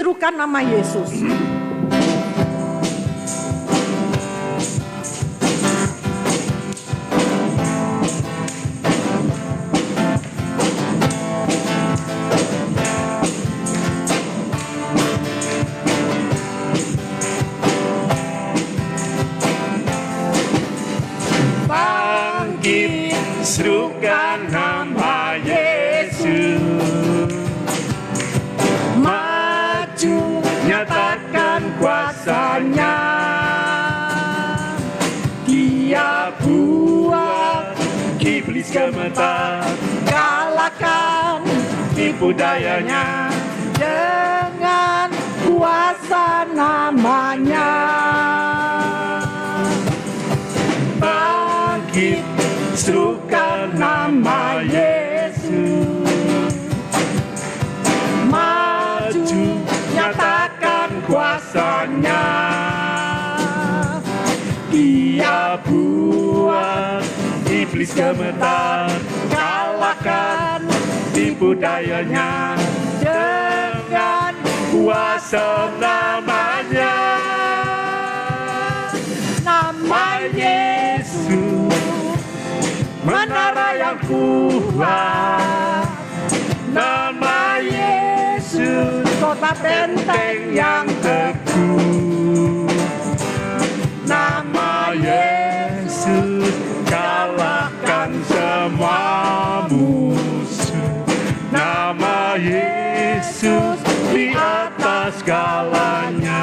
serukan nama Yesus. Serukan nama Yesus, maju nyatakan kuasanya. Dia buat iblis gemetar, kalahkan tipu dayanya dengan kuasa namanya. Bangkit, serukan nama Yesus, maju nyatakan kuasanya. Dia buat iblis gemetar, kalahkan tipu dayanya dengan kuasa namanya. Nama Yesus, menara yang kuat. Nama Yesus, kota benteng yang teguh. Nama Yesus, kalahkan semua musuh. Nama Yesus, di atas segalanya.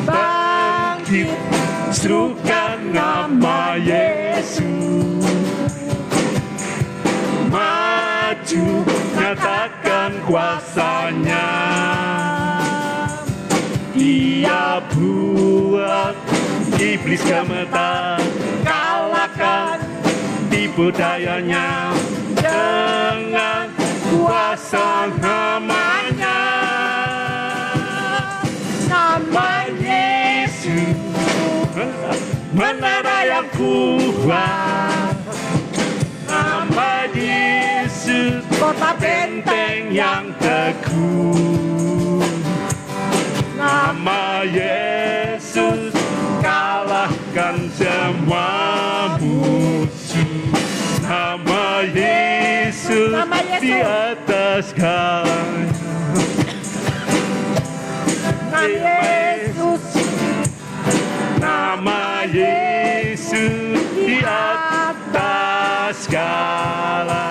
Bangkit, serukan nama Yesus, maju nyatakan kuasanya. Dia buat iblis gemetar, kalahkan tipu dayanya dengan kuasa namanya. Nama Yesus, menara yang kuat. Nama Yesus, kota benteng yang teguh. Nama Yesus, kalahkan semua musuh. Nama Yesus, di atas segalanya. Nama Yesus, nama Yesus, di atas segalanya.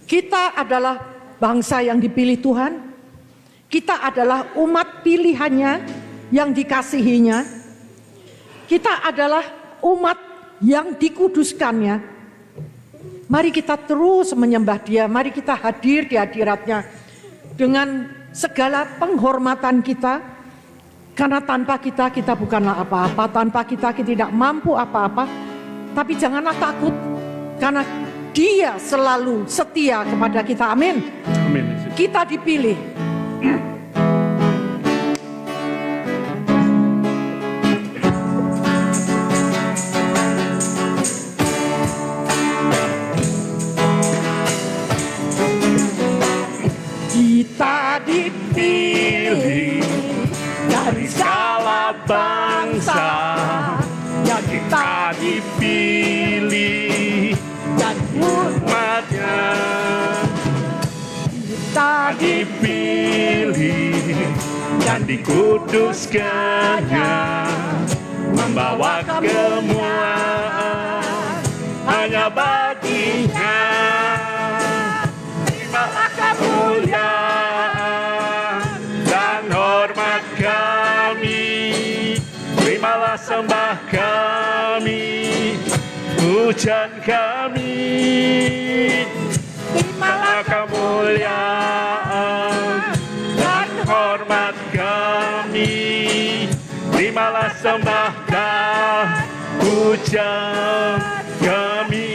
Kita adalah bangsa yang dipilih Tuhan. Kita adalah umat pilihannya yang dikasihinya. Kita adalah umat yang dikuduskannya. Mari kita terus menyembah Dia. Mari kita hadir di hadirat-Nya dengan segala penghormatan kita. Karena tanpa kita, kita bukanlah apa-apa. Tanpa kita, kita tidak mampu apa-apa. Tapi janganlah takut, karena Dia selalu setia kepada kita. Amin. Amin. Kita dipilih. Kita dipilih dari segala bangsa, ya kita dipilih dan umatnya. Kita dipilih dan dikuduskannya, membawa kemuliaan hanya baginya. Terimalah kemuliaan dan hormat kami, terimalah sembah kami, pujian kami. Terimalah kemuliaan dan hormat kami, terimalah sembah dan pujian kami.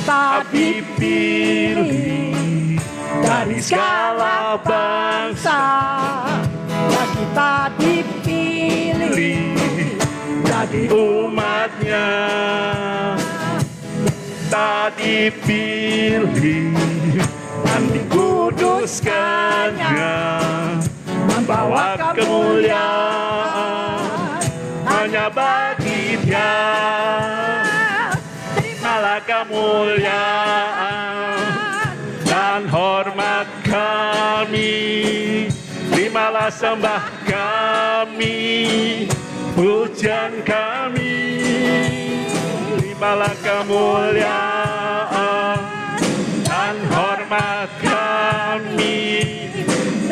Kita dipilih dari segala bangsa, Ya kita dipilih umatnya, tak dipilih dan dikuduskannya, membawa kemuliaan hanya bagi Dia. Terimalah kemuliaan dan hormat kami, terimalah sembah kami, pujian kami, terimalah kemuliaan dan hormat kami,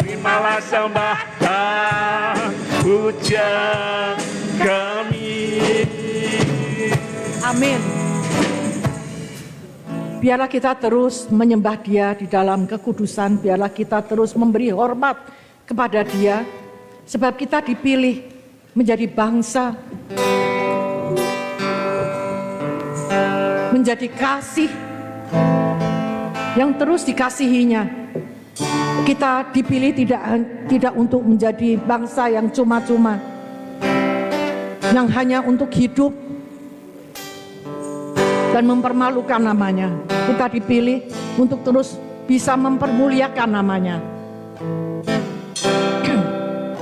terimalah sembah dan pujian kami. Amin. Biarlah kita terus menyembah Dia di dalam kekudusan, biarlah kita terus memberi hormat kepada Dia, sebab kita dipilih menjadi bangsa, menjadi kasih yang terus dikasihinya. Kita dipilih tidak untuk menjadi bangsa yang cuma-cuma, yang hanya untuk hidup dan mempermalukan namanya. Kita dipilih untuk terus bisa mempermuliakan namanya.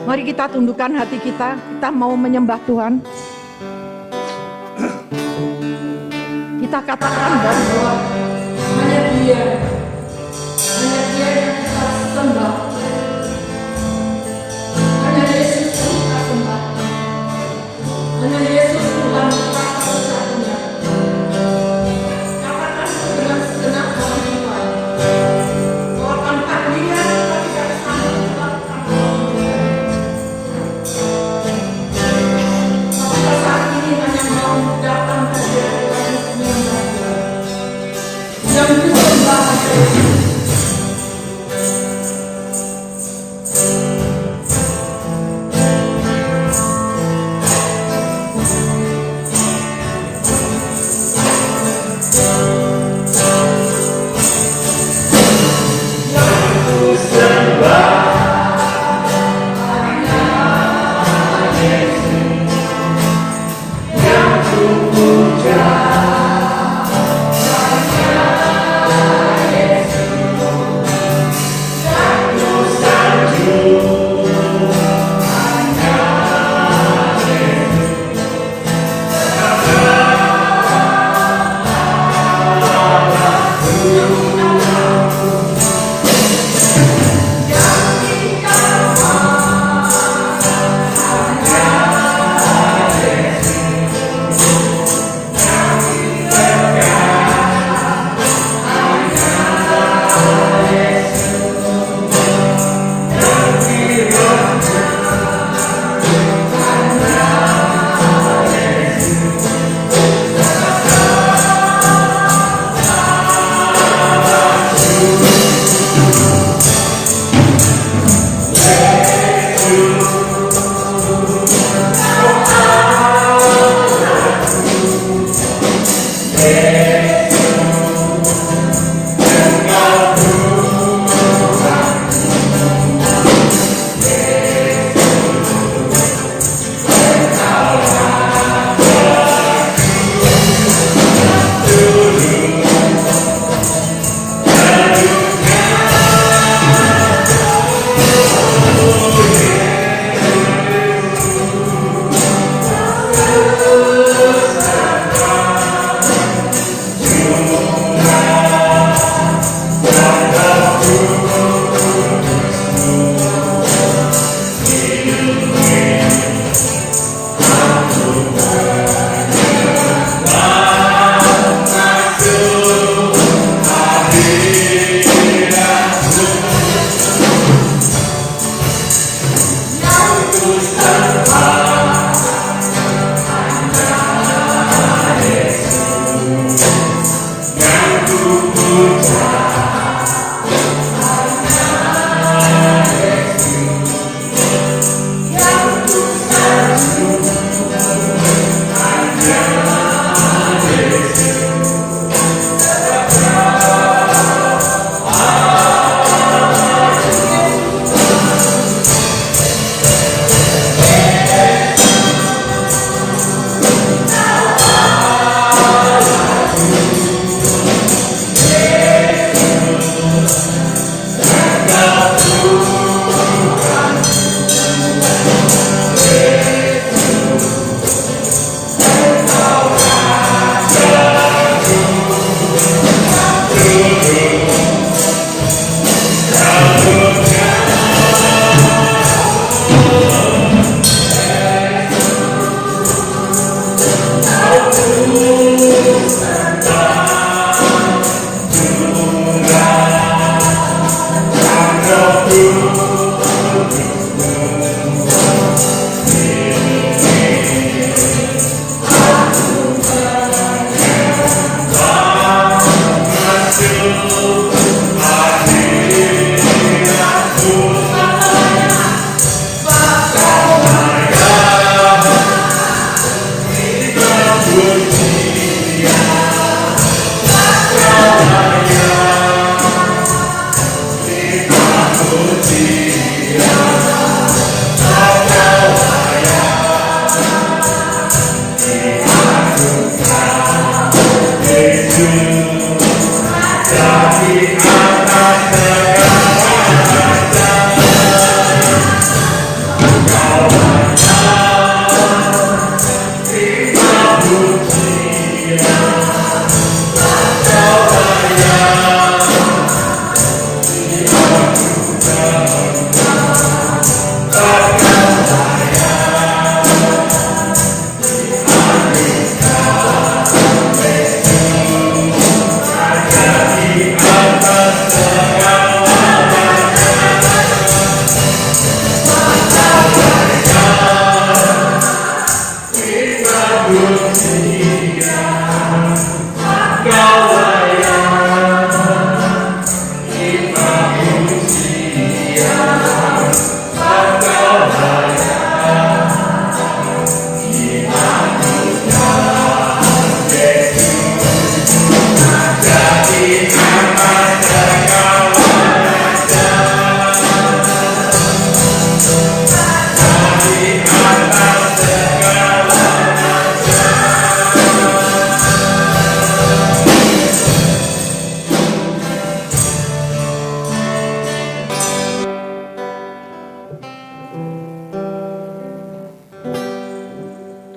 Mari kita tundukkan hati kita mau menyembah Tuhan. Kita katakan bahwa hanya Dia yang kita sembah, hanya Yesus yang kita sembah, hanya Yesus Tuhan kita satu-satunya. Katakan dengan segenap hati kita bahwa tanpa Dia kita tidak sanggup melakukan apa-apa. Kita saat ini hanya mau datang ke Dia untuk menyembah Dia. Yang disembah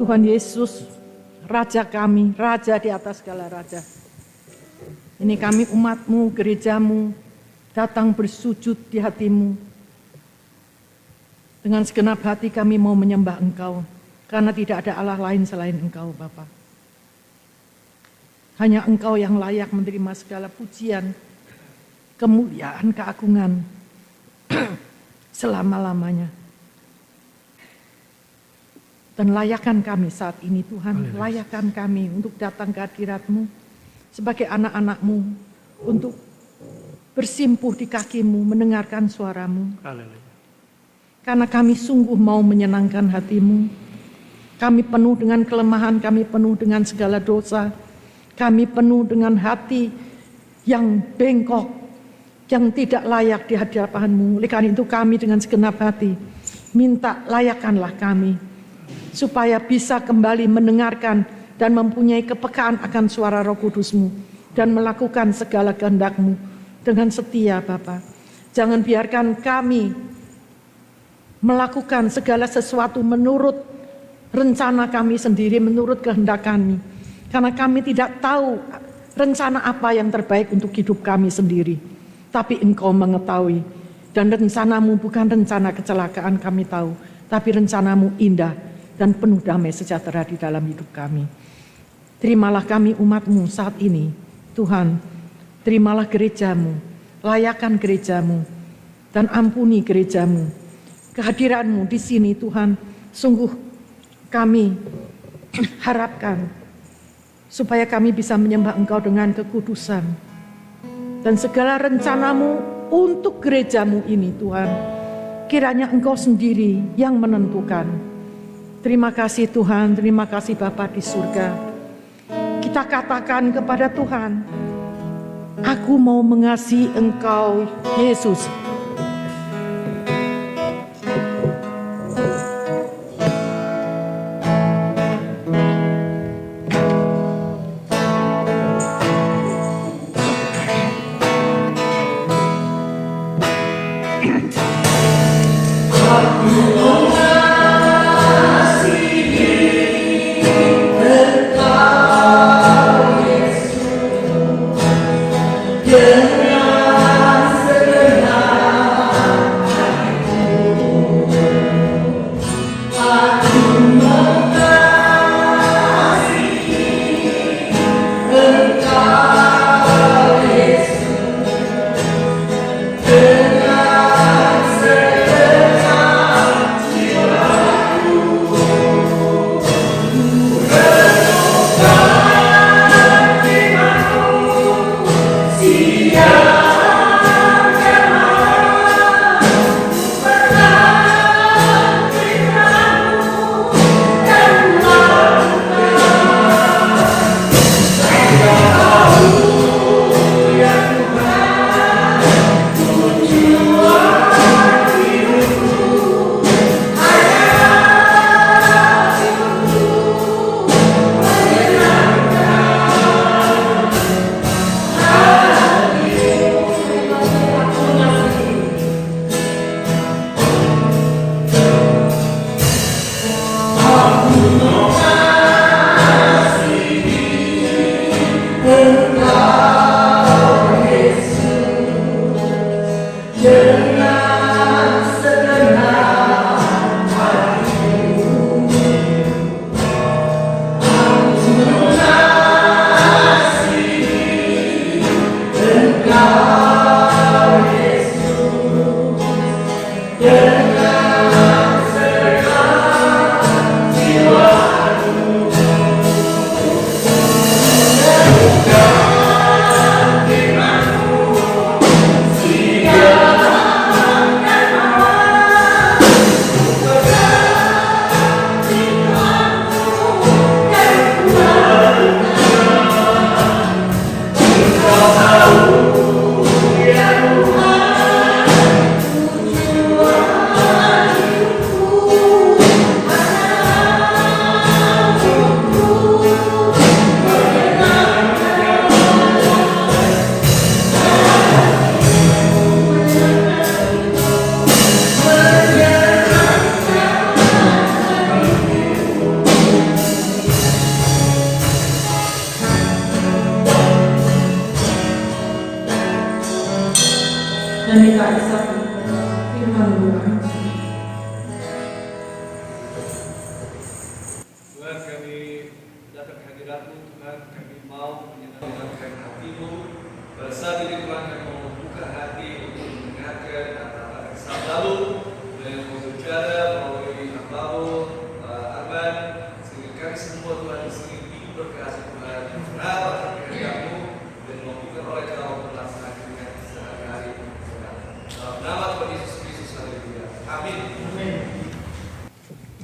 Tuhan Yesus, Raja kami, Raja di atas segala raja. Ini kami umat-Mu, gereja-Mu, datang bersujud di hati-Mu. Dengan segenap hati kami mau menyembah Engkau, karena tidak ada Allah lain selain Engkau, Bapa. Hanya Engkau yang layak menerima segala pujian, kemuliaan, keagungan selama-lamanya. Dan layakan kami saat ini Tuhan, layakan kami untuk datang ke hadirat-Mu sebagai anak-anak-Mu, untuk bersimpuh di kaki-Mu, mendengarkan suara-Mu. Karena kami sungguh mau menyenangkan hati-Mu. Kami penuh dengan kelemahan, kami penuh dengan segala dosa, kami penuh dengan hati yang bengkok, yang tidak layak di hadapan-Mu. Oleh karena itu kami dengan segenap hati minta layakanlah kami, supaya bisa kembali mendengarkan dan mempunyai kepekaan akan suara Roh Kudus-Mu dan melakukan segala kehendak-Mu dengan setia, Bapa. Jangan biarkan kami melakukan segala sesuatu menurut rencana kami sendiri, menurut kehendak kami. Karena kami tidak tahu rencana apa yang terbaik untuk hidup kami sendiri. Tapi Engkau mengetahui, dan rencana-Mu bukan rencana kecelakaan, kami tahu, tapi rencana-Mu indah dan penuh damai sejahtera di dalam hidup kami. Terimalah kami umat-Mu saat ini, Tuhan. Terimalah gereja-Mu, layakan gereja-Mu, dan ampuni gereja-Mu. Kehadiran-Mu di sini Tuhan, sungguh kami harapkan supaya kami bisa menyembah Engkau dengan kekudusan. Dan segala rencana-Mu untuk gereja-Mu ini Tuhan, kiranya Engkau sendiri yang menentukan. Terima kasih Tuhan, terima kasih Bapa di surga. Kita katakan kepada Tuhan, aku mau mengasihi Engkau Yesus. Dengan segenap datang kehadirat-Mu Tuhan, kami mau menyenangkan hati-Mu. Pada saat ini Tuhan kami mau membuka hati untuk mendengarkan kata-kata yang sabdamu dan mau berbicara melalui hamba-Mu Arman, sehingga kami semua Tuhan di sini diberkati Tuhan, merawat kehadirat-Mu dan membuka oleh Kau melaksanakannya sehari-hari. Dalam nama Tuhan Yesus Kristus, haleluya. Amin.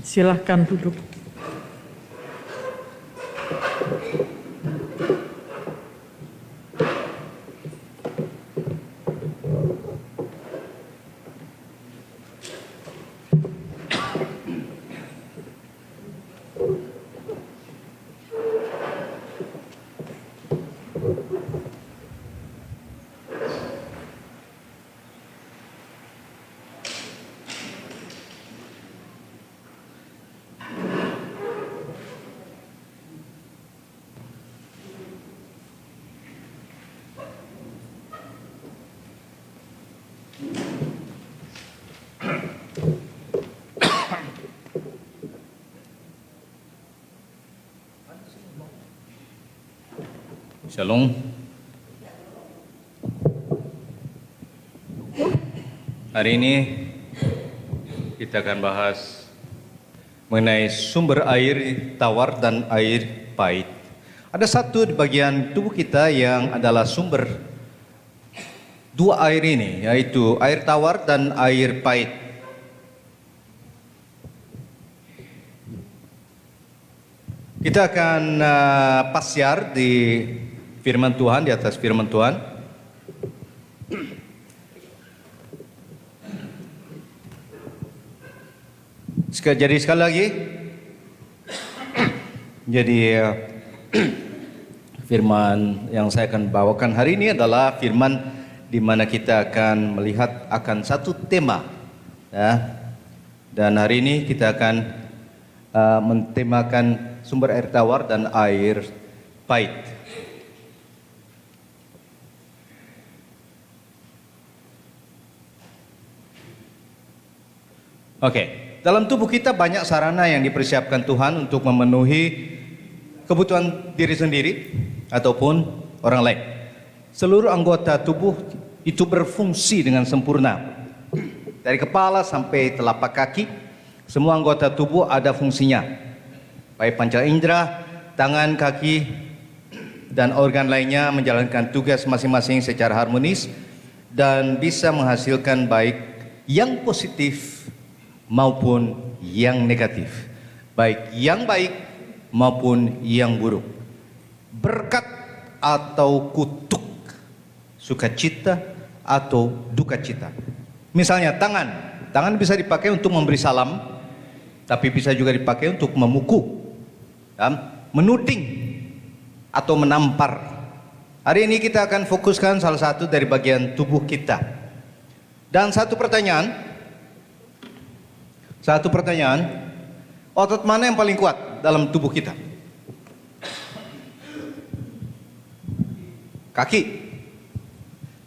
Silahkan duduk. Shalom. Hari ini kita akan bahas mengenai sumber air tawar dan air pahit. Ada satu di bagian tubuh kita yang adalah sumber dua air ini, yaitu air tawar dan air pahit. Kita akan pasyar di firman Tuhan, di atas firman Tuhan. Jadi sekali lagi, jadi firman yang saya akan bawakan hari ini adalah firman di mana kita akan melihat akan satu tema, ya. Dan hari ini kita akan mentemakan sumber air tawar dan air pahit. Oke, dalam tubuh kita banyak sarana yang dipersiapkan Tuhan untuk memenuhi kebutuhan diri sendiri ataupun orang lain. Seluruh anggota tubuh itu berfungsi dengan sempurna. Dari kepala sampai telapak kaki, semua anggota tubuh ada fungsinya. Baik panca indera, tangan, kaki, dan organ lainnya menjalankan tugas masing-masing secara harmonis dan bisa menghasilkan baik yang positif maupun yang negatif, baik yang baik maupun yang buruk, berkat atau kutuk, sukacita atau duka cita. Misalnya tangan bisa dipakai untuk memberi salam, tapi bisa juga dipakai untuk memukul, menuding atau menampar. Hari ini kita akan fokuskan salah satu dari bagian tubuh kita. Dan satu pertanyaan, otot mana yang paling kuat dalam tubuh kita? Kaki.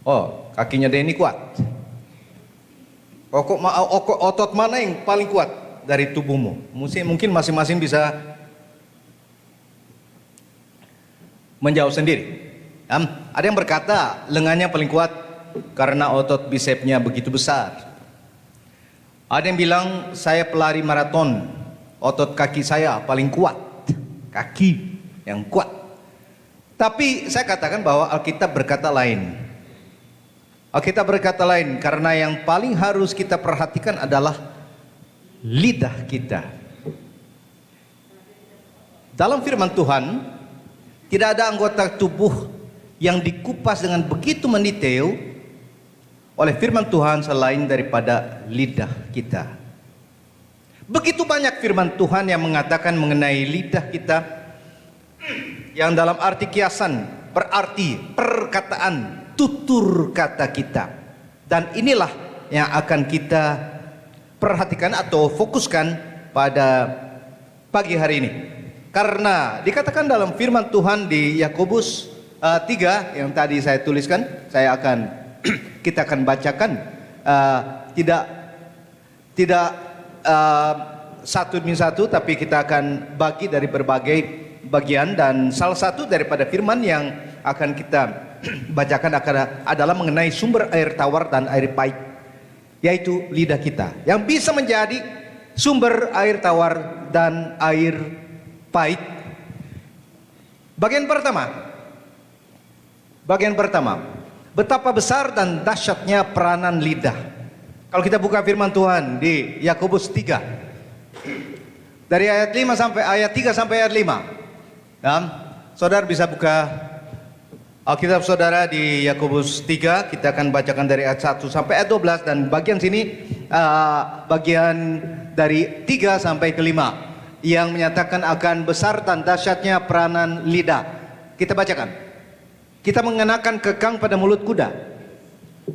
Oh, kakinya Denny kuat. Otot mana yang paling kuat dari tubuhmu? Mungkin masing-masing bisa menjawab sendiri. Ada yang berkata lengannya paling kuat karena otot bisepnya begitu besar. Ada yang bilang saya pelari maraton, otot kaki saya paling kuat, kaki yang kuat. Tapi saya katakan bahwa Alkitab berkata lain. Alkitab berkata lain karena yang paling harus kita perhatikan adalah lidah kita. Dalam firman Tuhan, tidak ada anggota tubuh yang dikupas dengan begitu mendetail oleh firman Tuhan selain daripada lidah kita. Begitu banyak firman Tuhan yang mengatakan mengenai lidah kita, yang dalam arti kiasan berarti perkataan, tutur kata kita. Dan inilah yang akan kita perhatikan atau fokuskan pada pagi hari ini. Karena dikatakan dalam firman Tuhan di Yakobus 3 yang tadi saya tuliskan, kita akan bacakan tidak satu demi satu, tapi kita akan bagi dari berbagai bagian, dan salah satu daripada firman yang akan kita bacakan adalah mengenai sumber air tawar dan air pahit, yaitu lidah kita yang bisa menjadi sumber air tawar dan air pahit. Bagian pertama, betapa besar dan dahsyatnya peranan lidah. Kalau kita buka firman Tuhan di Yakobus 3 dari ayat 5 sampai ayat 3 sampai ayat 5. Dan saudara bisa buka Alkitab saudara di Yakobus 3, kita akan bacakan dari ayat 1 sampai ayat 12, dan bagian sini bagian dari 3 sampai ke 5 yang menyatakan akan besar dan dahsyatnya peranan lidah. Kita bacakan. Kita mengenakan kekang pada mulut kuda,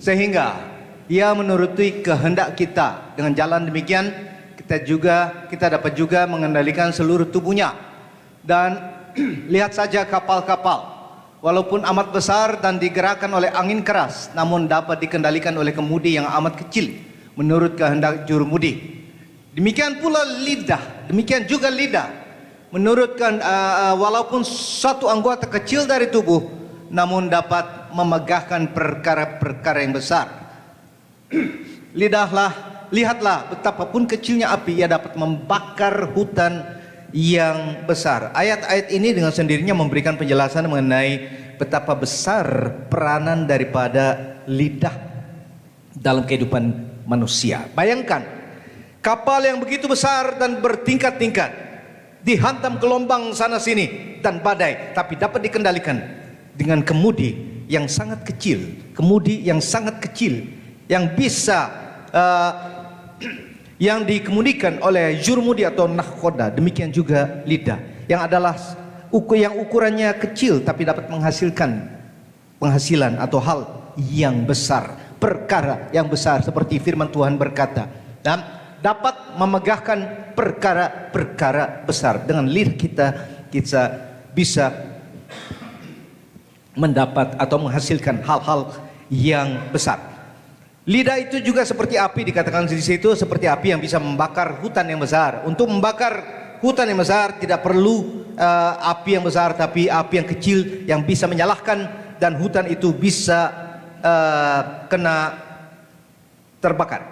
sehingga ia menuruti kehendak kita. Dengan jalan demikian kita dapat juga mengendalikan seluruh tubuhnya. Dan lihat saja kapal-kapal, walaupun amat besar dan digerakkan oleh angin keras, namun dapat dikendalikan oleh kemudi yang amat kecil menurut kehendak jurumudi. Demikian juga lidah, menurutkan walaupun suatu anggota kecil dari tubuh, namun dapat memegahkan perkara-perkara yang besar. Lihatlah betapapun kecilnya api, ia dapat membakar hutan yang besar. Ayat-ayat ini dengan sendirinya memberikan penjelasan mengenai betapa besar peranan daripada lidah dalam kehidupan manusia. Bayangkan, kapal yang begitu besar dan bertingkat-tingkat, dihantam gelombang sana sini dan badai, tapi dapat dikendalikan dengan kemudi yang sangat kecil, yang bisa yang dikemudikan oleh jurumudi atau nahkoda. Demikian juga lidah yang ukurannya kecil tapi dapat menghasilkan penghasilan atau hal yang besar, perkara yang besar, seperti firman Tuhan berkata, dan dapat memegahkan perkara-perkara besar. Dengan lidah kita bisa mendapat atau menghasilkan hal-hal yang besar. Lidah itu juga seperti api, dikatakan di situ seperti api yang bisa membakar hutan yang besar. Untuk membakar hutan yang besar tidak perlu api yang besar, tapi api yang kecil yang bisa menyalahkan, dan hutan itu bisa kena terbakar.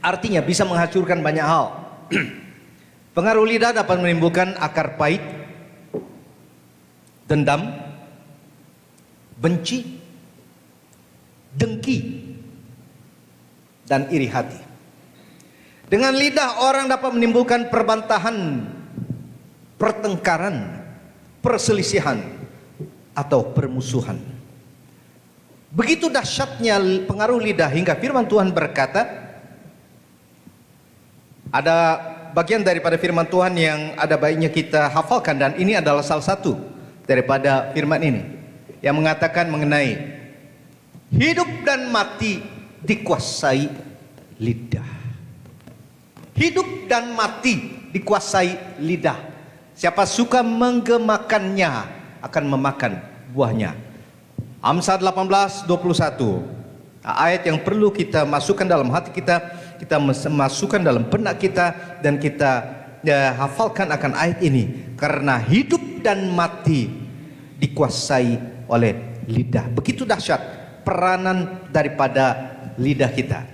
Artinya bisa menghancurkan banyak hal. Pengaruh lidah dapat menimbulkan akar pahit, dendam, benci, dengki, dan iri hati. Dengan lidah orang dapat menimbulkan perbantahan, pertengkaran, perselisihan, atau permusuhan. Begitu dahsyatnya pengaruh lidah hingga firman Tuhan berkata, ada bagian daripada firman Tuhan yang ada baiknya kita hafalkan, dan ini adalah salah satu daripada firman ini yang mengatakan mengenai hidup dan mati dikuasai lidah. Hidup dan mati dikuasai lidah. Siapa suka menggemakannya akan memakan buahnya. Amsal 18:21. Ayat yang perlu kita masukkan dalam hati kita masukkan dalam benak kita, dan kita hafalkan akan ayat ini, karena hidup dan mati dikuasai oleh lidah. Begitu dahsyat peranan daripada lidah kita.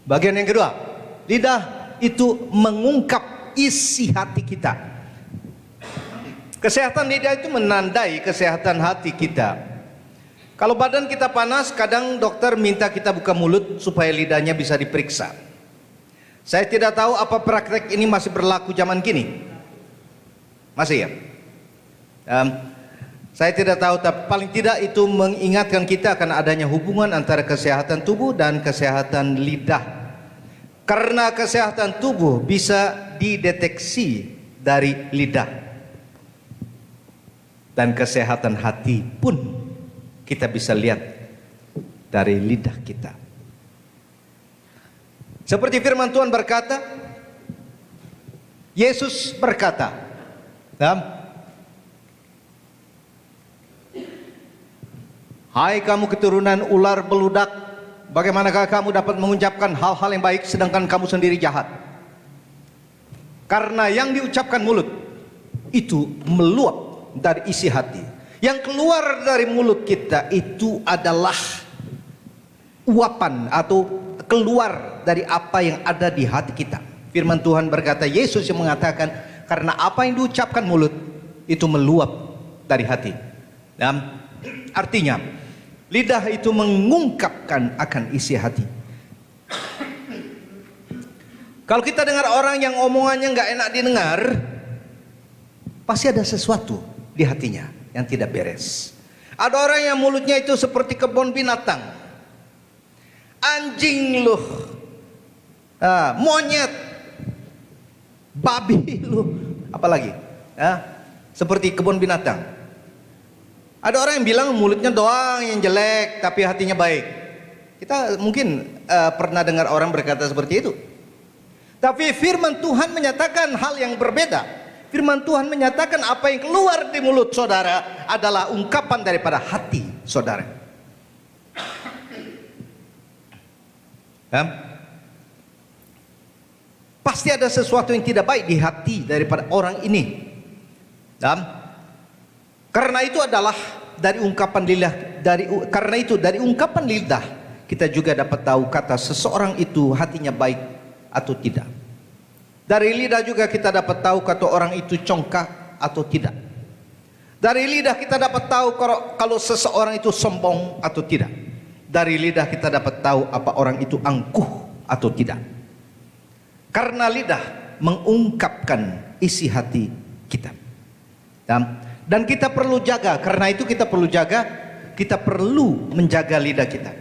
Bagian yang kedua, lidah itu mengungkap isi hati kita. Kesehatan lidah itu menandai kesehatan hati kita. Kalau badan kita panas, kadang dokter minta kita buka mulut supaya lidahnya bisa diperiksa. Saya tidak tahu apa praktek ini masih berlaku zaman kini. Masih ya? Saya tidak tahu, tapi paling tidak itu mengingatkan kita akan adanya hubungan antara kesehatan tubuh dan kesehatan lidah. Karena kesehatan tubuh bisa dideteksi dari lidah, dan kesehatan hati pun kita bisa lihat dari lidah kita. Seperti firman Tuhan berkata, Yesus berkata, hai kamu keturunan ular beludak bagaimanakah kamu dapat mengucapkan hal-hal yang baik sedangkan kamu sendiri jahat? Karena yang diucapkan mulut itu meluap dari isi hati. Yang keluar dari mulut kita itu adalah uapan atau keluar dari apa yang ada di hati kita. Firman Tuhan berkata, Yesus yang mengatakan, karena apa yang diucapkan mulut itu meluap dari hati. Dan artinya lidah itu mengungkapkan akan isi hati. Kalau kita dengar orang yang omongannya nggak enak didengar, pasti ada sesuatu di hatinya yang tidak beres. Ada orang yang mulutnya itu seperti kebun binatang. Anjing loh, monyet, babi loh, apalagi, seperti kebun binatang. Ada orang yang bilang mulutnya doang yang jelek, tapi hatinya baik. Kita mungkin pernah dengar orang berkata seperti itu. Tapi firman Tuhan menyatakan hal yang berbeda. Firman Tuhan menyatakan apa yang keluar di mulut saudara adalah ungkapan daripada hati saudara. Pasti ada sesuatu yang tidak baik di hati daripada orang ini. Karena itu adalah dari ungkapan lidah, karena itu dari ungkapan lidah kita juga dapat tahu kata seseorang itu hatinya baik atau tidak. Dari lidah juga kita dapat tahu kata orang itu congkak atau tidak. Dari lidah kita dapat tahu kalau seseorang itu sombong atau tidak. Dari lidah kita dapat tahu apa orang itu angkuh atau tidak. Karena lidah mengungkapkan isi hati kita. Dan kita perlu jaga, karena itu kita perlu jaga, kita perlu menjaga lidah kita.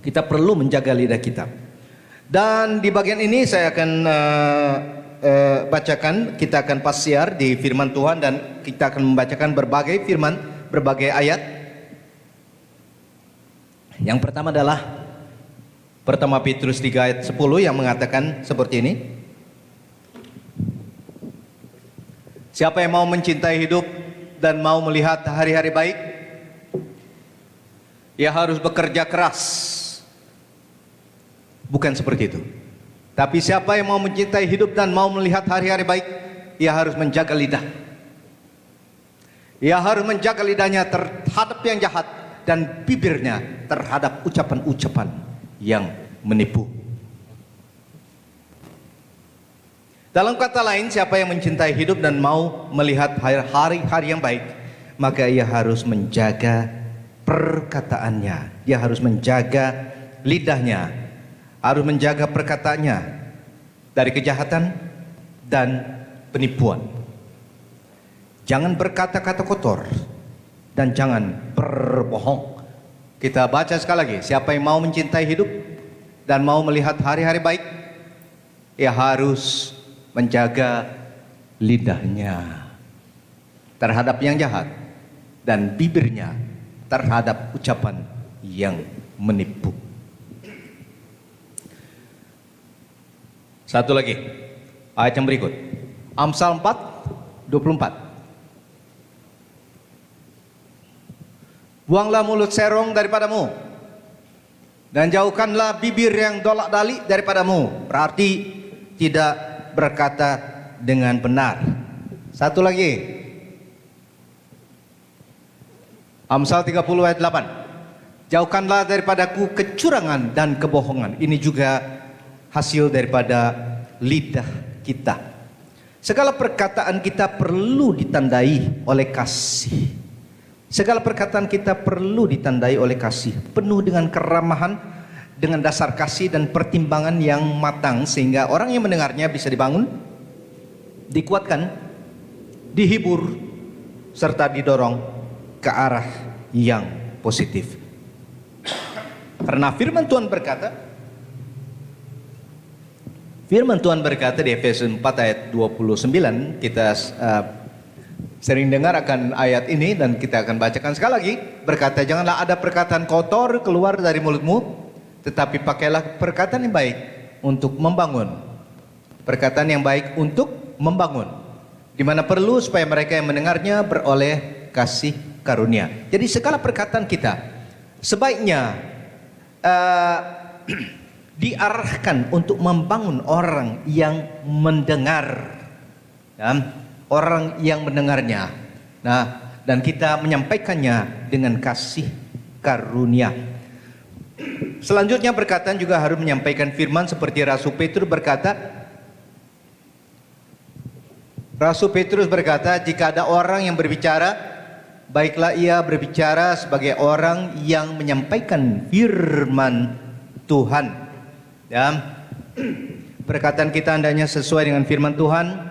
Kita perlu menjaga lidah kita. Dan di bagian ini saya akan bacakan, kita akan pasiar di firman Tuhan dan kita akan membacakan berbagai firman, berbagai ayat. Yang pertama adalah pertama Petrus 3 ayat 10 yang mengatakan seperti ini. Siapa yang mau mencintai hidup dan mau melihat hari-hari baik, ia harus bekerja keras. Bukan seperti itu. Tapi siapa yang mau mencintai hidup dan mau melihat hari-hari baik, ia harus menjaga lidah. Ia harus menjaga lidahnya terhadap yang jahat dan bibirnya terhadap ucapan-ucapan yang menipu. Dalam kata lain, siapa yang mencintai hidup dan mau melihat hari-hari yang baik, maka ia harus menjaga perkataannya. Dia harus menjaga lidahnya, harus menjaga perkataannya dari kejahatan dan penipuan. Jangan berkata-kata kotor dan jangan berbohong. Kita baca sekali lagi, siapa yang mau mencintai hidup dan mau melihat hari-hari baik, ia harus menjaga lidahnya terhadap yang jahat dan bibirnya terhadap ucapan yang menipu. Satu lagi, ayat yang berikut, Amsal 4:24. Buanglah mulut serong daripadamu dan jauhkanlah bibir yang dolak-dalik daripadamu. Berarti tidak berkata dengan benar. Satu lagi, Amsal 30 ayat 8. Jauhkanlah daripadaku kecurangan dan kebohongan. Ini juga hasil daripada lidah kita. Segala perkataan kita perlu ditandai oleh kasih. Segala perkataan kita perlu ditandai oleh kasih, penuh dengan keramahan, dengan dasar kasih dan pertimbangan yang matang, sehingga orang yang mendengarnya bisa dibangun, dikuatkan, dihibur, serta didorong ke arah yang positif. Karena firman Tuhan berkata di Efesus 4 ayat 29, kita sering dengar akan ayat ini dan kita akan bacakan sekali lagi. Berkata, janganlah ada perkataan kotor keluar dari mulutmu, tetapi pakailah perkataan yang baik untuk membangun. Perkataan yang baik untuk membangun, di mana perlu supaya mereka yang mendengarnya beroleh kasih karunia. Jadi segala perkataan kita sebaiknya diarahkan untuk membangun orang yang mendengar, ya, orang yang mendengarnya. Nah, dan kita menyampaikannya dengan kasih karunia. Selanjutnya perkataan juga harus menyampaikan firman seperti Rasul Petrus berkata, jika ada orang yang berbicara, baiklah ia berbicara sebagai orang yang menyampaikan firman Tuhan. Ya, perkataan kita hendaknya sesuai dengan firman Tuhan,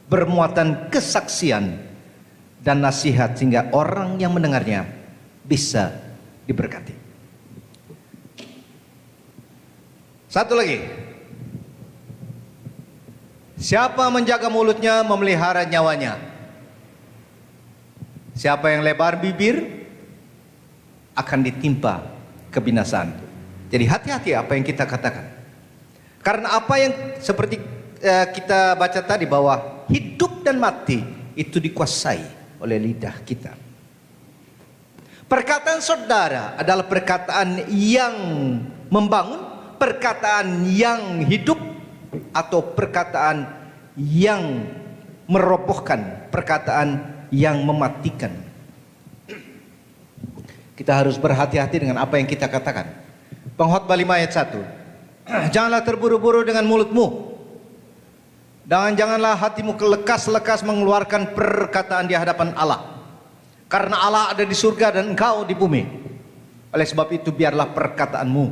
bermuatan kesaksian dan nasihat sehingga orang yang mendengarnya bisa diberkati. Satu lagi, siapa menjaga mulutnya memelihara nyawanya. Siapa yang lebar bibir akan ditimpa kebinasaan. Jadi hati-hati apa yang kita katakan. Karena apa yang seperti kita baca tadi, bahwa hidup dan mati itu dikuasai oleh lidah kita. Perkataan saudara adalah perkataan yang membangun, perkataan yang hidup, atau perkataan yang merobohkan, perkataan yang mematikan. Kita harus berhati-hati dengan apa yang kita katakan. Pengkhotbah 5 ayat 1. Janganlah terburu-buru dengan mulutmu, dan janganlah hatimu lekas-lekas mengeluarkan perkataan di hadapan Allah, karena Allah ada di surga dan engkau di bumi. Oleh sebab itu biarlah perkataanmu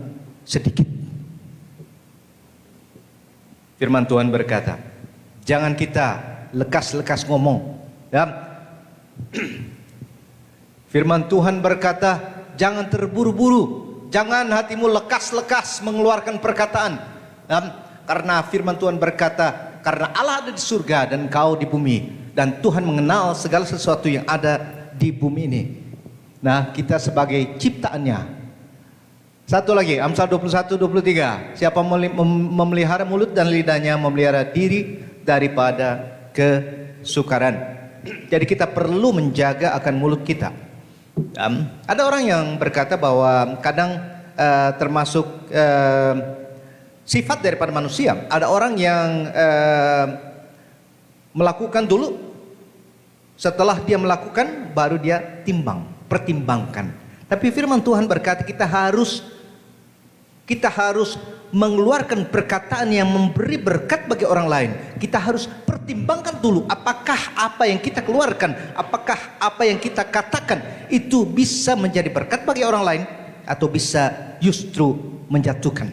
sedikit. Firman Tuhan berkata, jangan kita lekas-lekas ngomong, ya. Firman Tuhan berkata, jangan terburu-buru, jangan hatimu lekas-lekas mengeluarkan perkataan, ya. Karena firman Tuhan berkata, karena Allah ada di surga dan engkau di bumi, dan Tuhan mengenal segala sesuatu yang ada di bumi ini. Nah, kita sebagai ciptaannya. Satu lagi, Amsal 21:23. Siapa memelihara mulut dan lidahnya memelihara diri daripada kesukaran. Jadi kita perlu menjaga akan mulut kita. Ada orang yang berkata bahwa kadang termasuk sifat daripada manusia. Ada orang yang melakukan dulu, setelah dia melakukan baru dia pertimbangkan. Tapi firman Tuhan berkata kita harus mengeluarkan perkataan yang memberi berkat bagi orang lain. Kita harus pertimbangkan dulu, apakah apa yang kita keluarkan, apakah apa yang kita katakan itu bisa menjadi berkat bagi orang lain, atau bisa justru menjatuhkan.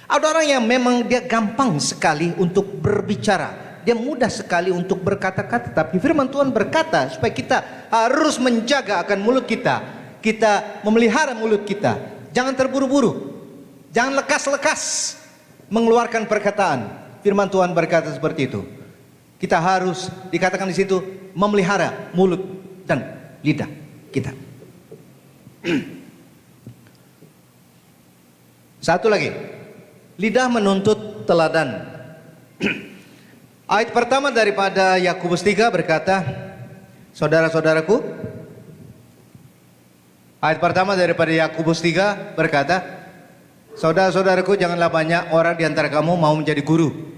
Ada orang yang memang dia gampang sekali untuk berbicara, dia mudah sekali untuk berkata-kata. Tapi firman Tuhan berkata supaya kita harus menjaga akan mulut kita, kita memelihara mulut kita. Jangan terburu-buru, jangan lekas-lekas mengeluarkan perkataan. Firman Tuhan berkata seperti itu. Kita harus, dikatakan di situ, memelihara mulut dan lidah kita. Satu lagi, lidah menuntut teladan. Ayat pertama daripada Yakobus 3 berkata, saudara-saudaraku, ayat pertama daripada Yakobus 3 berkata, saudara-saudaraku, janganlah banyak orang di antara kamu mau menjadi guru.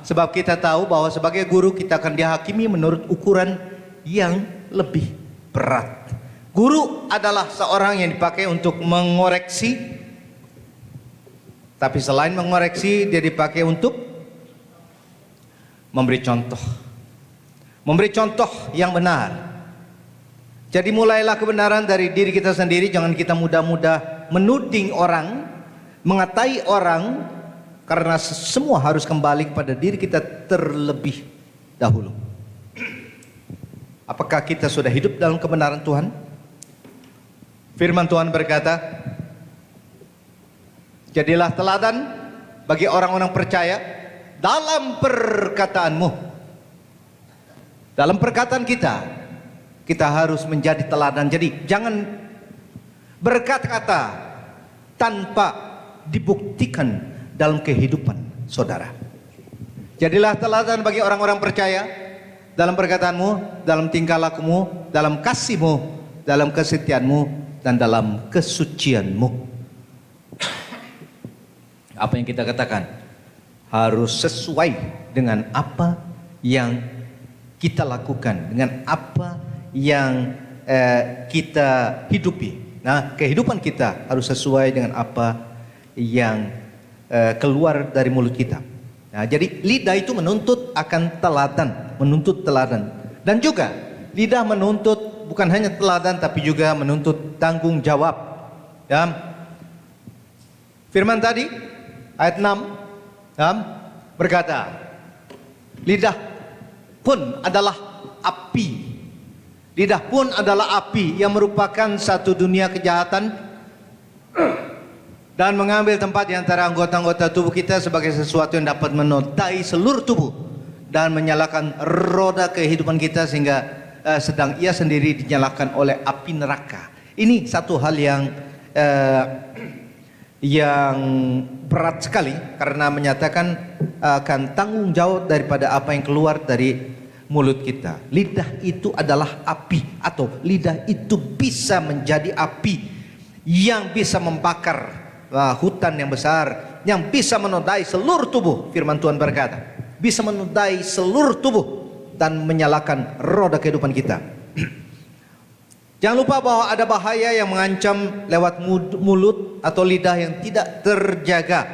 Sebab kita tahu bahwa sebagai guru kita akan dihakimi menurut ukuran yang lebih berat. Guru adalah seorang yang dipakai untuk mengoreksi, tapi selain mengoreksi dia dipakai untuk memberi contoh. Memberi contoh yang benar. Jadi mulailah kebenaran dari diri kita sendiri. Jangan kita mudah-mudah menuding orang, mengatai orang, karena semua harus kembali kepada diri kita terlebih dahulu. Apakah kita sudah hidup dalam kebenaran Tuhan? Firman Tuhan berkata, jadilah teladan bagi orang-orang percaya dalam perkataanmu. Dalam perkataan kita harus menjadi teladan. Jadi jangan berkata-kata tanpa dibuktikan dalam kehidupan saudara. Jadilah teladan bagi orang-orang percaya dalam perkataanmu, dalam tingkah lakumu, dalam kasihmu, dalam kesetiaanmu, dan dalam kesucianmu. Apa yang kita katakan harus sesuai dengan apa yang kita lakukan, dengan apa yang kita hidupi. Nah, kehidupan kita harus sesuai dengan apa yang keluar dari mulut kita. Nah, jadi lidah itu menuntut akan teladan, dan juga lidah menuntut bukan hanya teladan tapi juga menuntut tanggung jawab. Ya. Firman tadi ayat 6 berkata, lidah pun adalah api. Lidah pun adalah api yang merupakan satu dunia kejahatan dan mengambil tempat di antara anggota-anggota tubuh kita sebagai sesuatu yang dapat menodai seluruh tubuh dan menyalakan roda kehidupan kita sehingga sedang ia sendiri dinyalakan oleh api neraka. Ini satu hal yang berat sekali karena menyatakan akan tanggung jawab daripada apa yang keluar dari mulut kita. Lidah itu adalah api, atau lidah itu bisa menjadi api yang bisa membakar hutan yang besar, yang bisa menodai seluruh tubuh. Firman Tuhan berkata, bisa menodai seluruh tubuh dan menyalakan roda kehidupan kita. Jangan lupa bahwa ada bahaya yang mengancam lewat mulut atau lidah yang tidak terjaga.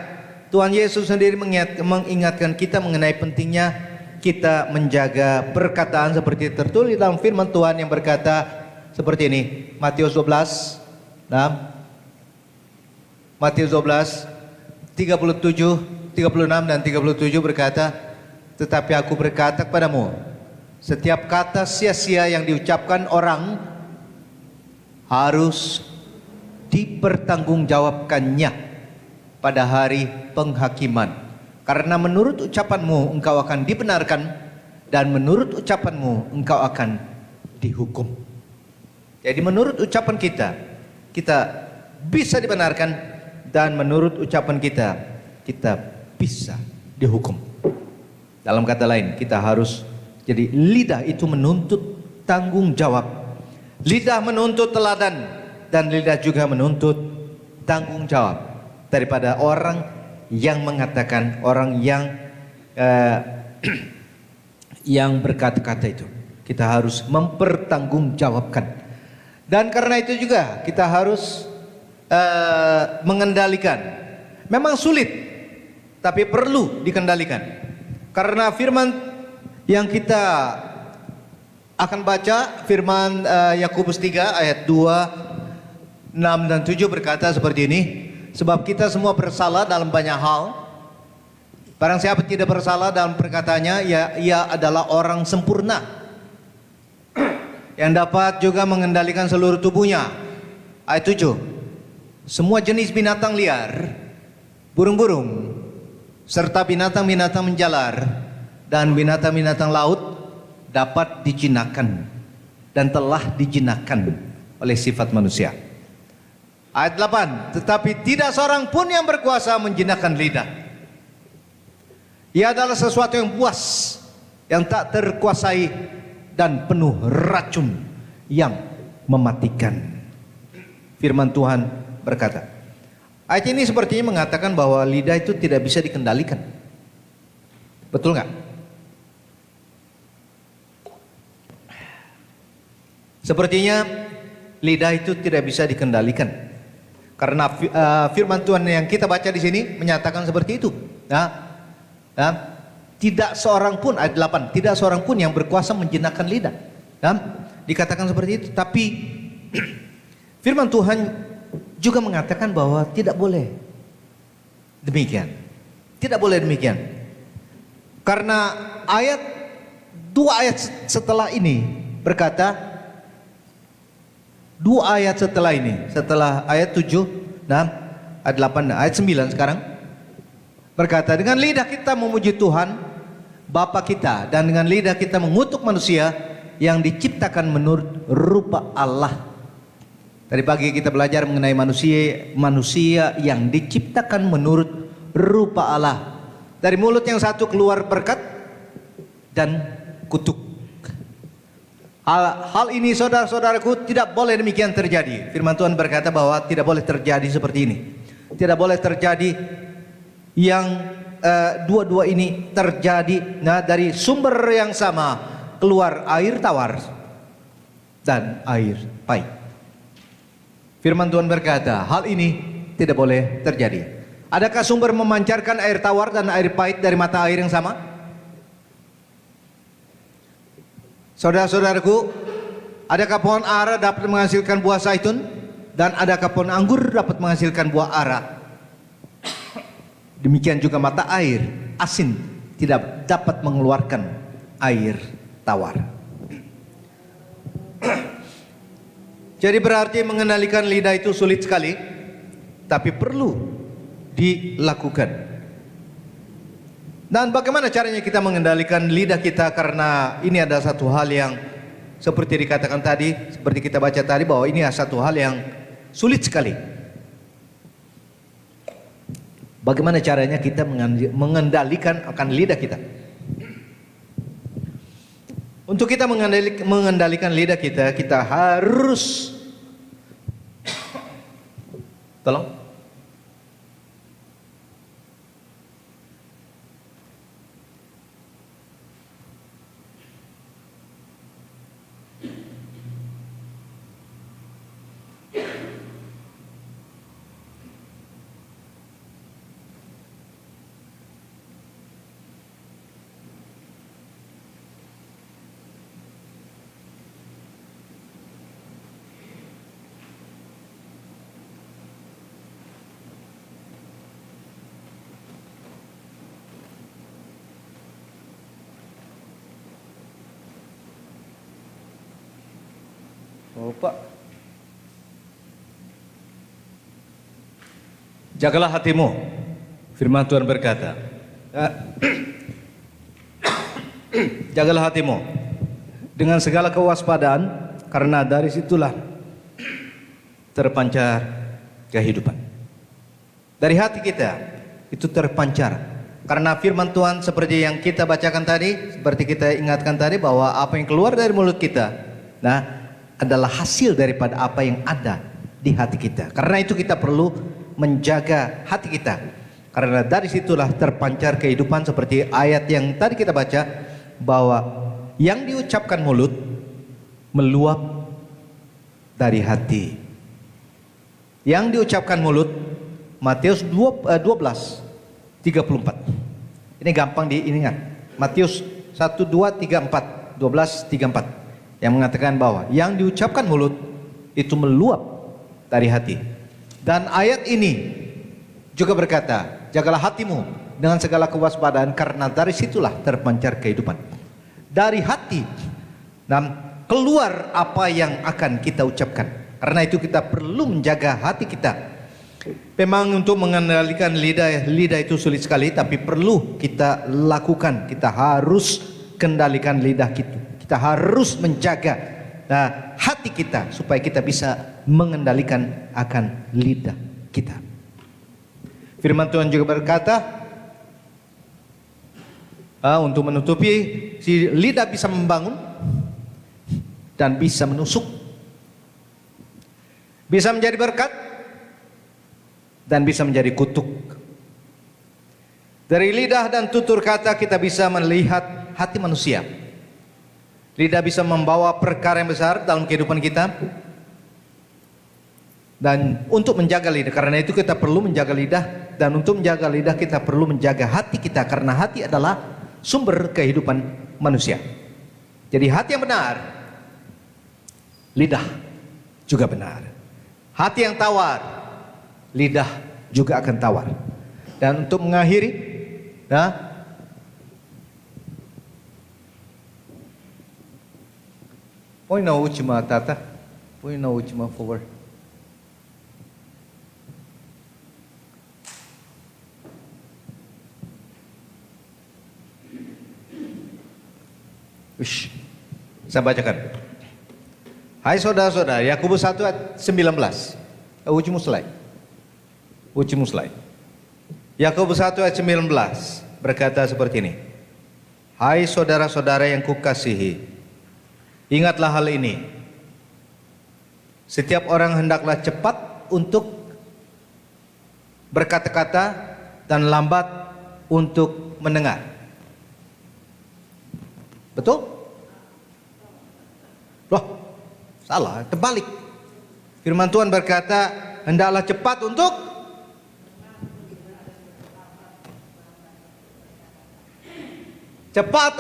Tuhan Yesus sendiri mengingatkan kita mengenai pentingnya kita menjaga perkataan seperti tertulis dalam firman Tuhan yang berkata seperti ini. Matius 12, Matius 12, 37, 36 dan 37 berkata, tetapi aku berkata kepadamu, setiap kata sia-sia yang diucapkan orang harus dipertanggungjawabkannya pada hari penghakiman. Karena menurut ucapanmu engkau akan dibenarkan, dan menurut ucapanmu engkau akan dihukum. Jadi menurut ucapan kita bisa dibenarkan, dan menurut ucapan kita bisa dihukum. Dalam kata lain, kita harus, jadi lidah itu menuntut tanggung jawab. Lidah menuntut teladan, dan lidah juga menuntut tanggung jawab daripada orang yang mengatakan, orang yang berkata-kata itu. Kita harus mempertanggungjawabkan. Dan karena itu juga kita harus mengendalikan. Memang sulit, tapi perlu dikendalikan. Karena firman yang kita akan baca, firman Yakobus 3 ayat 2, 6 dan 7 berkata seperti ini. Sebab kita semua bersalah dalam banyak hal. Barang siapa tidak bersalah dalam perkataannya, ia adalah orang sempurna yang dapat juga mengendalikan seluruh tubuhnya. Ayat 7. Semua jenis binatang liar, burung-burung, serta binatang-binatang menjalar dan binatang-binatang laut dapat dijinakan dan telah dijinakan oleh sifat manusia. Ayat 8, tetapi tidak seorang pun yang berkuasa menjinakkan lidah. Ia adalah sesuatu yang buas, yang tak terkuasai, dan penuh racun yang mematikan. Firman Tuhan berkata. Ayat ini sepertinya mengatakan bahwa lidah itu tidak bisa dikendalikan. Betul nggak? Sepertinya lidah itu tidak bisa dikendalikan. Karena firman Tuhan yang kita baca di sini menyatakan seperti itu. Tidak seorang pun, ayat 8, tidak seorang pun yang berkuasa menjinakkan lidah. Dikatakan seperti itu. Tapi firman Tuhan juga mengatakan bahwa tidak boleh demikian. Tidak boleh demikian. Karena dua ayat setelah ini berkata, dua ayat setelah ini, setelah ayat 7, ayat 8, ayat 9 sekarang berkata, dengan lidah kita memuji Tuhan Bapa kita, dan dengan lidah kita mengutuk manusia yang diciptakan menurut rupa Allah. Tadi pagi kita belajar mengenai manusia yang diciptakan menurut rupa Allah. Dari mulut yang satu keluar berkat dan kutuk. Hal ini saudara-saudaraku tidak boleh demikian terjadi. Firman Tuhan berkata bahwa tidak boleh terjadi seperti ini. Tidak boleh terjadi yang dua-dua ini terjadi. Nah, dari sumber yang sama keluar air tawar dan air pahit. Firman Tuhan berkata, hal ini tidak boleh terjadi. Adakah sumber memancarkan air tawar dan air pahit dari mata air yang sama? Saudara-saudaraku, adakah pohon ara dapat menghasilkan buah zaitun? Dan adakah pohon anggur dapat menghasilkan buah ara? Demikian juga mata air asin tidak dapat mengeluarkan air tawar. Jadi berarti mengendalikan lidah itu sulit sekali, tapi perlu dilakukan. Dan bagaimana caranya kita mengendalikan lidah kita, karena ini adalah satu hal yang seperti dikatakan tadi, seperti kita baca tadi, bahwa ini adalah satu hal yang sulit sekali. Bagaimana caranya kita mengendalikan akan lidah kita? Untuk kita mengendalikan lidah kita, kita harus tolong. Pak. Jagalah hatimu. Firman Tuhan berkata, jagalah hatimu dengan segala kewaspadaan, karena dari situlah terpancar kehidupan. Dari hati kita itu terpancar. Karena firman Tuhan seperti yang kita bacakan tadi, seperti kita ingatkan tadi, bahwa apa yang keluar dari mulut kita, nah, adalah hasil daripada apa yang ada di hati kita. Karena itu kita perlu menjaga hati kita, karena dari situlah terpancar kehidupan, seperti ayat yang tadi kita baca, bahwa yang diucapkan mulut meluap dari hati. Yang diucapkan mulut, Matius 12:34. Ini gampang diingat. Matius 1, 2, 3, 4, 12, 3, 4. Yang mengatakan bahwa yang diucapkan mulut itu meluap dari hati. Dan ayat ini juga berkata, jagalah hatimu dengan segala kewaspadaan, karena dari situlah terpancar kehidupan. Dari hati dan keluar apa yang akan kita ucapkan. Karena itu kita perlu menjaga hati kita. Memang untuk mengendalikan lidah itu sulit sekali, tapi perlu kita lakukan. Kita harus kendalikan lidah kita. Kita harus menjaga hati kita supaya kita bisa mengendalikan akan lidah kita. Firman Tuhan juga berkata, untuk menutupi, si lidah bisa membangun dan bisa menusuk, bisa menjadi berkat dan bisa menjadi kutuk. Dari lidah dan tutur kata kita bisa melihat hati manusia. Lidah bisa membawa perkara yang besar dalam kehidupan kita. Dan untuk menjaga lidah, karena itu kita perlu menjaga lidah. Dan untuk menjaga lidah kita perlu menjaga hati kita, karena hati adalah sumber kehidupan manusia. Jadi hati yang benar, lidah juga benar. Hati yang tawar, lidah juga akan tawar. Dan untuk mengakhiri, põe na última, Tata. Põe na última, por favor. Saya bacakan. Hai saudara-saudara, Yakobus 1 ayat 19. Último slide. Último slide. Yakobus 1 ayat 19 berkata seperti ini. Hai saudara-saudara yang kukasihi, Ingatlah hal ini. Setiap orang hendaklah cepat untuk berkata-kata dan lambat untuk mendengar. Betul? Loh, salah, terbalik. Firman Tuhan berkata, hendaklah cepat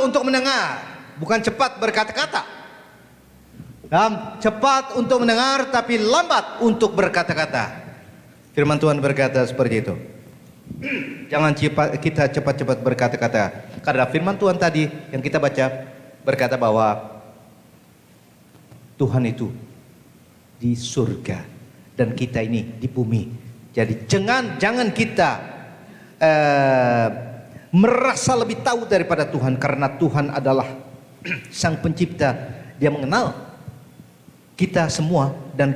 untuk mendengar, bukan cepat berkata-kata. Cepat untuk mendengar tapi lambat untuk berkata-kata. Firman Tuhan berkata seperti itu. Jangan kita cepat-cepat berkata-kata. Karena firman Tuhan tadi yang kita baca berkata bahwa Tuhan itu di surga dan kita ini di bumi. Jadi jangan kita merasa lebih tahu daripada Tuhan, karena Tuhan adalah Sang Pencipta. Dia mengenal kita semua dan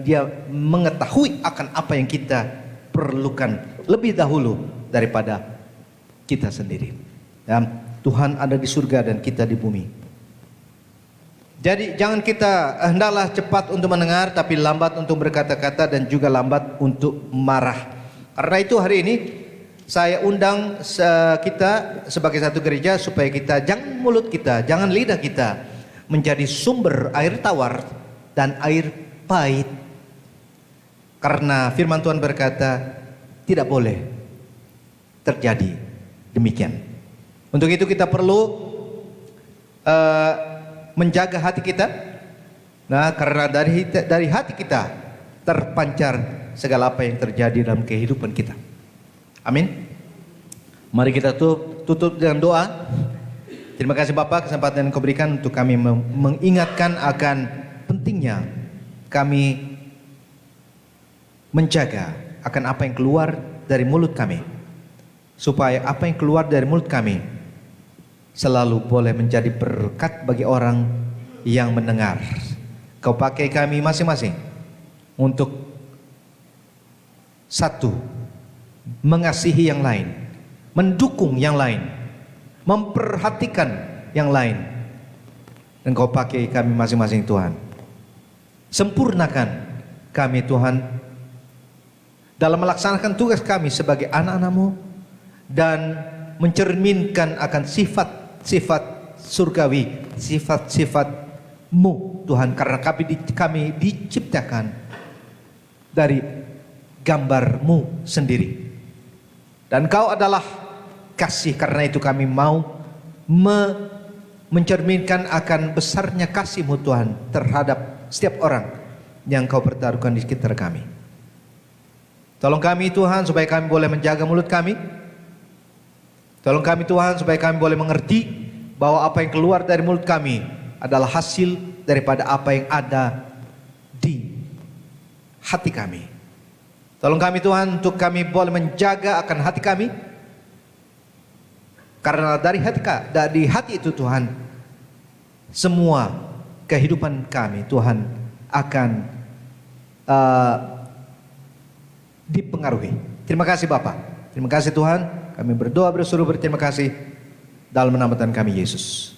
Dia mengetahui akan apa yang kita perlukan lebih dahulu daripada kita sendiri. Dan Tuhan ada di surga dan kita di bumi. Jadi jangan kita hendaklah cepat untuk mendengar tapi lambat untuk berkata-kata dan juga lambat untuk marah. Karena itu hari ini saya undang kita sebagai satu gereja supaya kita jangan mulut kita, jangan lidah kita menjadi sumber air tawar dan air pahit. Karena firman Tuhan berkata tidak boleh terjadi demikian. Untuk itu kita perlu menjaga hati kita. Nah, karena dari hati kita terpancar segala apa yang terjadi dalam kehidupan kita. Amin. Mari kita tutup dengan doa. Terima kasih Bapak kesempatan yang kau berikan untuk kami mengingatkan akan pentingnya kami menjaga akan apa yang keluar dari mulut kami, supaya apa yang keluar dari mulut kami selalu boleh menjadi berkat bagi orang yang mendengar. Kau pakai kami masing-masing untuk satu, mengasihi yang lain, mendukung yang lain, memperhatikan yang lain. Dan kau pakai kami masing-masing Tuhan. Sempurnakan kami Tuhan dalam melaksanakan tugas kami sebagai anak-anak-Mu dan mencerminkan akan sifat-sifat surgawi, sifat-sifat-Mu Tuhan, karena kami diciptakan dari gambar-Mu sendiri. Dan Kau adalah kasih, karena itu kami mau mencerminkan akan besarnya kasih-Mu Tuhan terhadap setiap orang yang Kau pertaruhkan di sekitar kami. Tolong kami Tuhan supaya kami boleh menjaga mulut kami. Tolong kami Tuhan supaya kami boleh mengerti bahwa apa yang keluar dari mulut kami adalah hasil daripada apa yang ada di hati kami. Tolong kami Tuhan untuk kami boleh menjaga akan hati kami. Karena dari hati itu Tuhan, semua kehidupan kami Tuhan akan dipengaruhi. Terima kasih Bapa. Terima kasih Tuhan. Kami berdoa bersuruh berterima kasih dalam nama Tuhan kami Yesus.